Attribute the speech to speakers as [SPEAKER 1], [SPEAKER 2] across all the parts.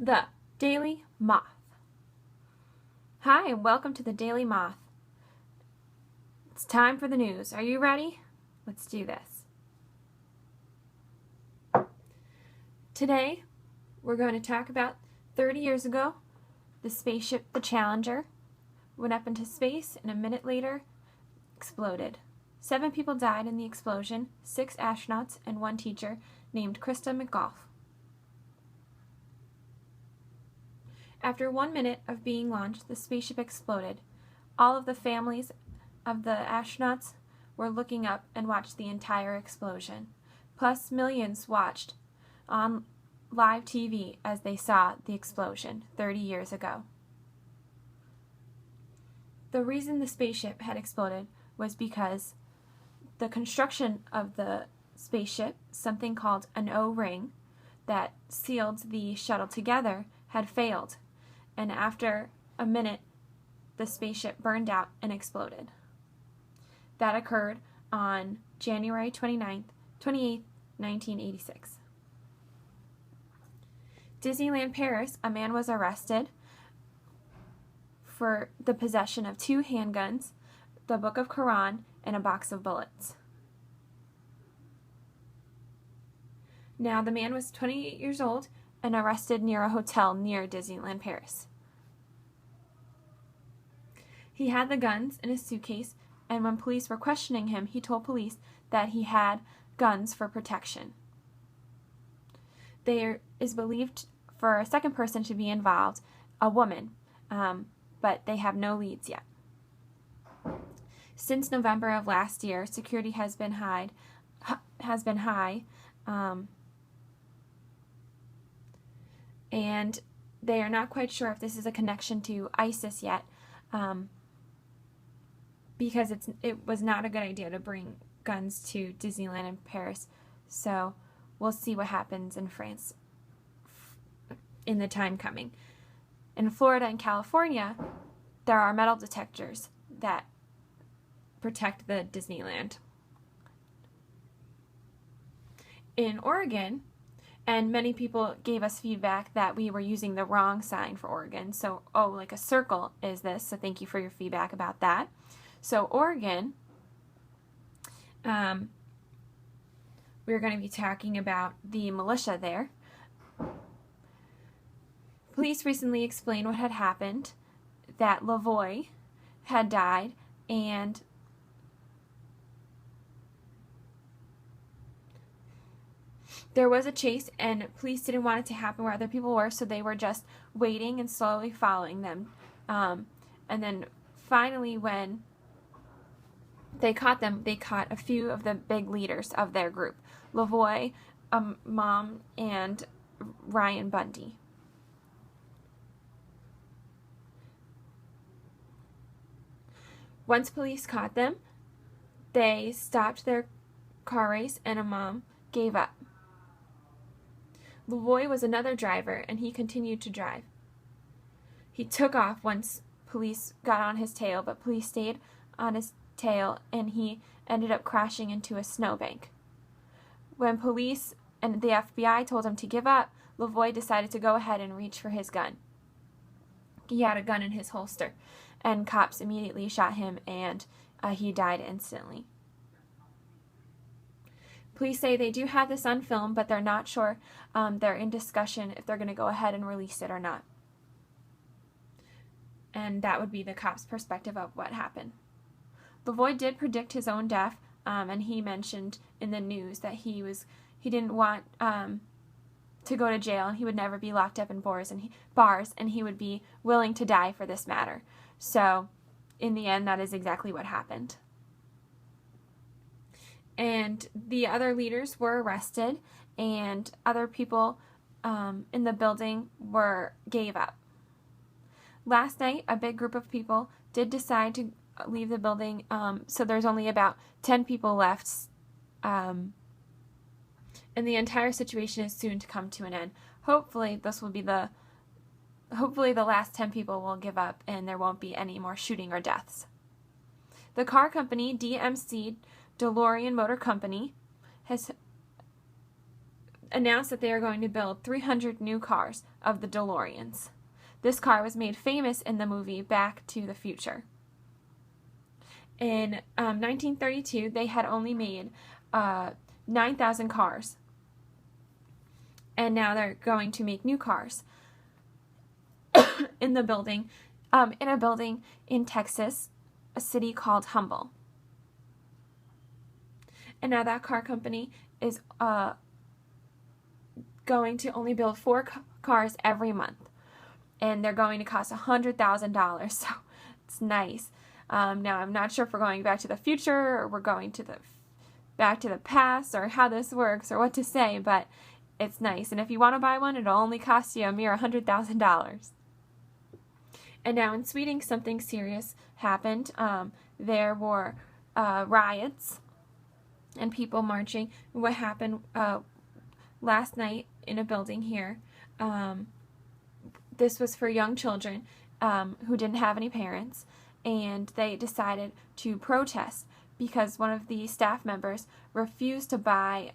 [SPEAKER 1] The Daily Moth. Hi, and welcome to the Daily Moth. It's time for the news. Are you ready? Let's do this. Today, we're going to talk about 30 years ago, the spaceship, the Challenger, went up into space and a minute later exploded. 7 people died in the explosion, 6 astronauts and 1 teacher named Christa McGough. After 1 minute of being launched, the spaceship exploded. All of the families of the astronauts were looking up and watched the entire explosion. Plus, millions watched on live TV as they saw the explosion 30 years ago. The reason the spaceship had exploded was because the construction of the spaceship, something called an O-ring that sealed the shuttle together, had failed. And after a minute, the spaceship burned out and exploded. That occurred on January 28th, 1986. Disneyland Paris, a man was arrested for the possession of 2 handguns, the Book of Quran, and a box of bullets. Now, the man was 28 years old and arrested near a hotel near Disneyland Paris. He had the guns in his suitcase, and when police were questioning him, he told police that he had guns for protection. There is believed for a second person to be involved, a woman, but they have no leads yet. Since November of last year, security has been high, and they are not quite sure if this is a connection to ISIS yet, because it was not a good idea to bring guns to Disneyland in Paris. So we'll see what happens in France in the time coming. In Florida and California, there are metal detectors that protect the Disneyland. In Oregon, and many people gave us feedback that we were using the wrong sign for Oregon. So, like a circle is this. So thank you for your feedback about that. So Oregon, we're going to be talking about the militia there. Police recently explained what had happened, that Lavoie had died, and there was a chase, and police didn't want it to happen where other people were, so they were just waiting and slowly following them. And then finally, when they caught them, they caught a few of the big leaders of their group, Lavoie, Mom, and Ryan Bundy. Once police caught them, they stopped their car race, and Imam gave up. Lavoie was another driver, and he continued to drive. He took off once police got on his tail, but police stayed on his tail, and he ended up crashing into a snowbank. When police and the FBI told him to give up, Lavoie decided to go ahead and reach for his gun. He had a gun in his holster, and cops immediately shot him, and he died instantly. Police say they do have this on film, but they're not sure. They're in discussion if they're going to go ahead and release it or not. And that would be the cops' perspective of what happened. Lavoie did predict his own death, and he mentioned in the news that he didn't want to go to jail, and he would never be locked up in bars, and he would be willing to die for this matter. So, in the end, that is exactly what happened. And the other leaders were arrested, and other people in the building gave up. Last night, a big group of people did decide to leave the building, so there's only about 10 people left, and the entire situation is soon to come to an end. Hopefully the last 10 people will give up and there won't be any more shooting or deaths. The car company, DMC, DeLorean Motor Company, has announced that they are going to build 300 new cars of the DeLoreans. This car was made famous in the movie Back to the Future. In 1932, they had only made 9,000 cars, and now they're going to make new cars in a building in Texas, a city called Humble. And now that car company is going to only build 4 cars every month, and they're going to cost $100,000. So it's nice. Now I'm not sure if we're going back to the future or we're going to back to the past or how this works or what to say, but it's nice. And if you want to buy one, it'll only cost you a mere $100,000. And now in Sweden, something serious happened. There were riots and people marching. What happened last night in a building here, this was for young children who didn't have any parents, and they decided to protest because one of the staff members refused to buy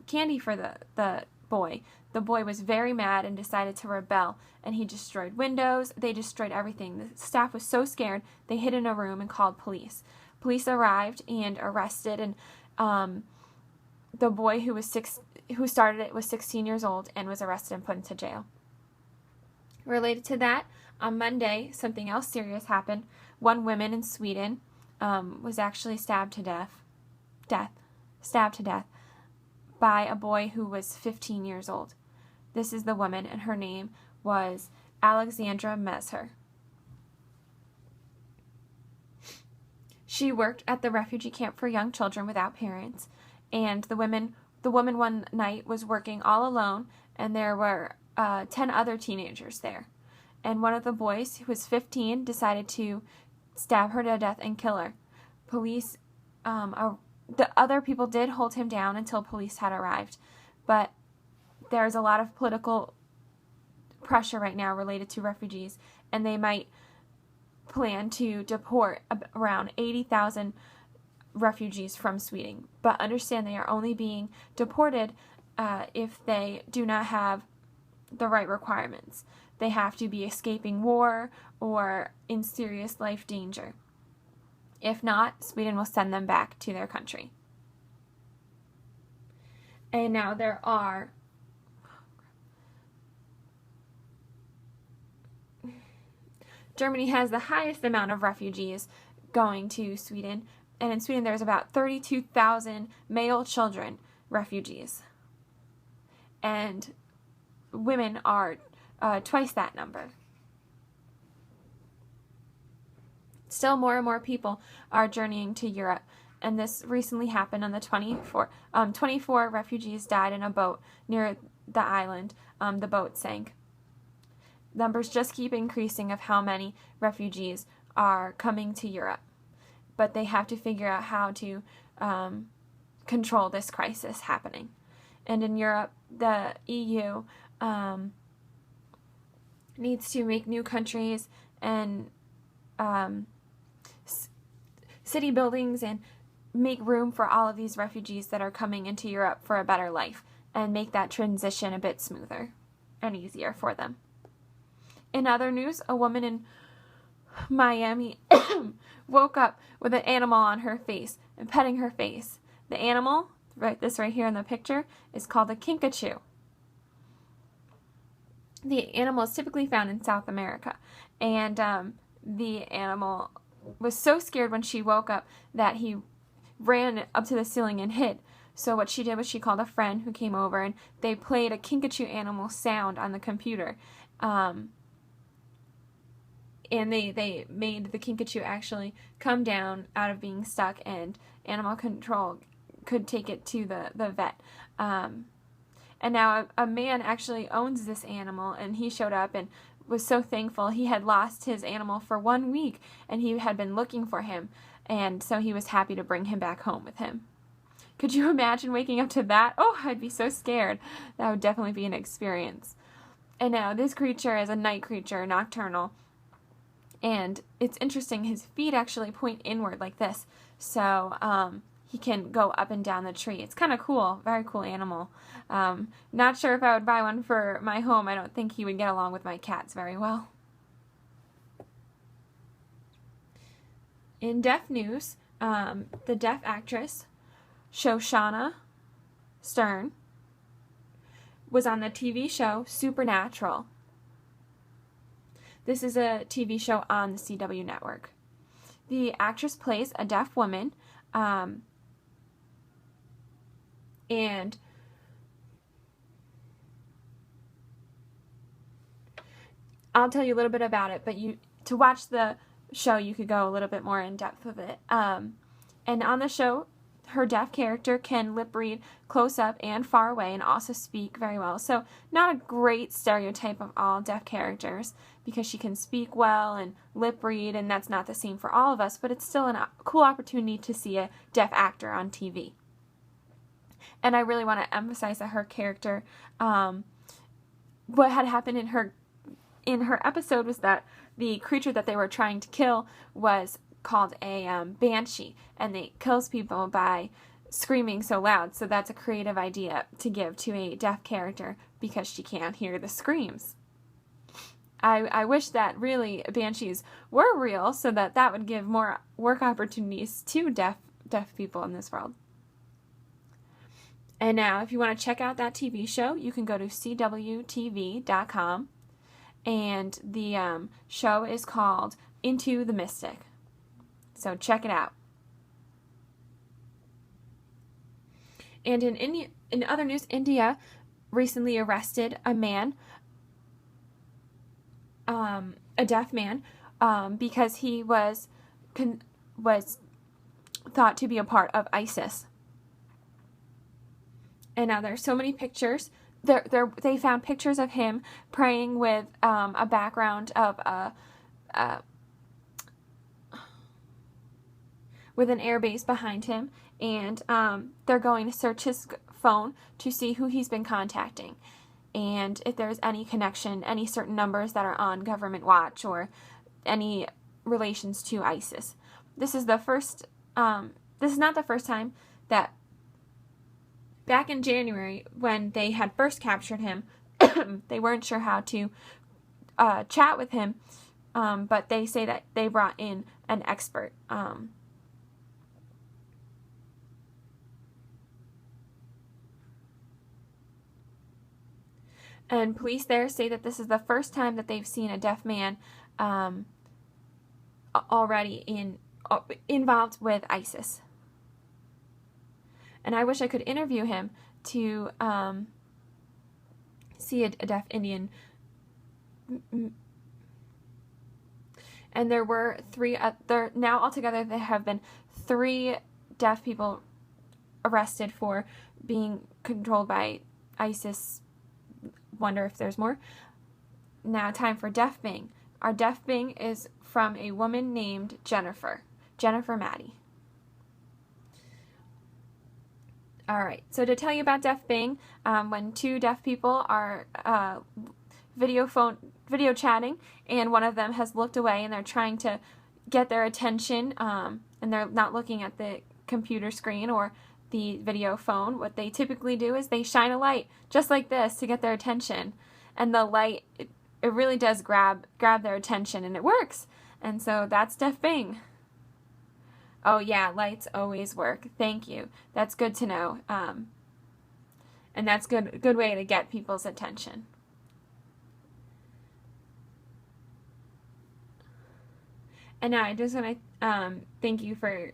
[SPEAKER 1] candy for the boy. The boy was very mad and decided to rebel, and he destroyed windows. They destroyed everything. The staff was so scared, they hid in a room and called police. Police arrived and arrested, and the boy who started it was 16 years old and was arrested and put into jail. Related to that, on Monday, something else serious happened. One woman in Sweden was actually stabbed to death by a boy who was 15 years old. This is the woman, and her name was Alexandra Messer. She worked at the refugee camp for young children without parents, and the woman one night was working all alone, and there were 10 other teenagers there. And one of the boys, who was 15, decided to stab her to death and kill her. Police, the other people did hold him down until police had arrived, but there's a lot of political pressure right now related to refugees, and they might plan to deport around 80,000 refugees from Sweden. But understand they are only being deported if they do not have the right requirements. They have to be escaping war or in serious life danger. If not, Sweden will send them back to their country. And now there are Germany has the highest amount of refugees going to Sweden, and in Sweden there's about 32,000 male children refugees, and women are twice that number. Still, more and more people are journeying to Europe, and this recently happened on the 24 refugees died in a boat near the island. The boat sank. Numbers just keep increasing of how many refugees are coming to Europe, but they have to figure out how to control this crisis happening. And in Europe, the EU needs to make new countries and city buildings and make room for all of these refugees that are coming into Europe for a better life, and make that transition a bit smoother and easier for them. In other news, a woman in Miami woke up with an animal on her face and petting her face. The animal, this right here in the picture, is called a kinkajou. The animal is typically found in South America, and the animal was so scared when she woke up that he ran up to the ceiling and hid. So what she did was she called a friend who came over, and they played a kinkajou animal sound on the computer. And they made the kinkajou actually come down out of being stuck, and animal control could take it to the vet. And now a man actually owns this animal, and he showed up and was so thankful. He had lost his animal for 1 week, and he had been looking for him, and so he was happy to bring him back home with him. Could you imagine waking up to that? Oh, I'd be so scared. That would definitely be an experience. And now this creature is a night creature, nocturnal. And it's interesting, his feet actually point inward like this. So he can go up and down the tree. It's kind of cool, very cool animal. Not sure if I would buy one for my home. I don't think he would get along with my cats very well. In deaf news, the deaf actress Shoshana Stern was on the TV show Supernatural. This is a TV show on the CW network. The actress plays a deaf woman, and I'll tell you a little bit about it, but to watch the show, you could go a little bit more in depth with it. And on the show, her deaf character can lip read close up and far away and also speak very well. So not a great stereotype of all deaf characters, because she can speak well and lip read, and that's not the same for all of us, but it's still a cool opportunity to see a deaf actor on TV. And I really want to emphasize that her character, what had happened in her episode was that the creature that they were trying to kill was called a banshee, and it kills people by screaming so loud. So that's a creative idea to give to a deaf character because she can't hear the screams. I wish that really banshees were real, so that would give more work opportunities to deaf people in this world. And now, if you want to check out that TV show, you can go to cwtv.com, and the show is called Into the Mystic. So check it out. And in other news, India recently arrested a man, a deaf man, because he was thought to be a part of ISIS. And now there's so many pictures. They found pictures of him praying with a background of with an airbase behind him, and they're going to search his phone to see who he's been contacting, and if there's any connection, any certain numbers that are on government watch, or any relations to ISIS. This is not the first time that. Back in January, when they had first captured him, they weren't sure how to chat with him, but they say that they brought in an expert. And police there say that this is the first time that they've seen a deaf man already involved with ISIS. And I wish I could interview him to see a deaf Indian. And there were now altogether there have been 3 deaf people arrested for being controlled by ISIS. Wonder if there's more. Now time for Deaf Bing. Our Deaf Bing is from a woman named Jennifer Maddie. Alright, so to tell you about Deaf Bing, when 2 deaf people are video chatting, and one of them has looked away and they're trying to get their attention, and they're not looking at the computer screen or the video phone, what they typically do is they shine a light just like this to get their attention, and the light it really does grab their attention, and it works. And so that's Deaf Bing. Oh yeah, lights always work. Thank you. That's good to know. And that's good way to get people's attention. And now I just want to thank you for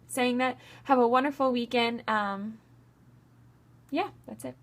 [SPEAKER 1] saying that. Have a wonderful weekend. Yeah, that's it.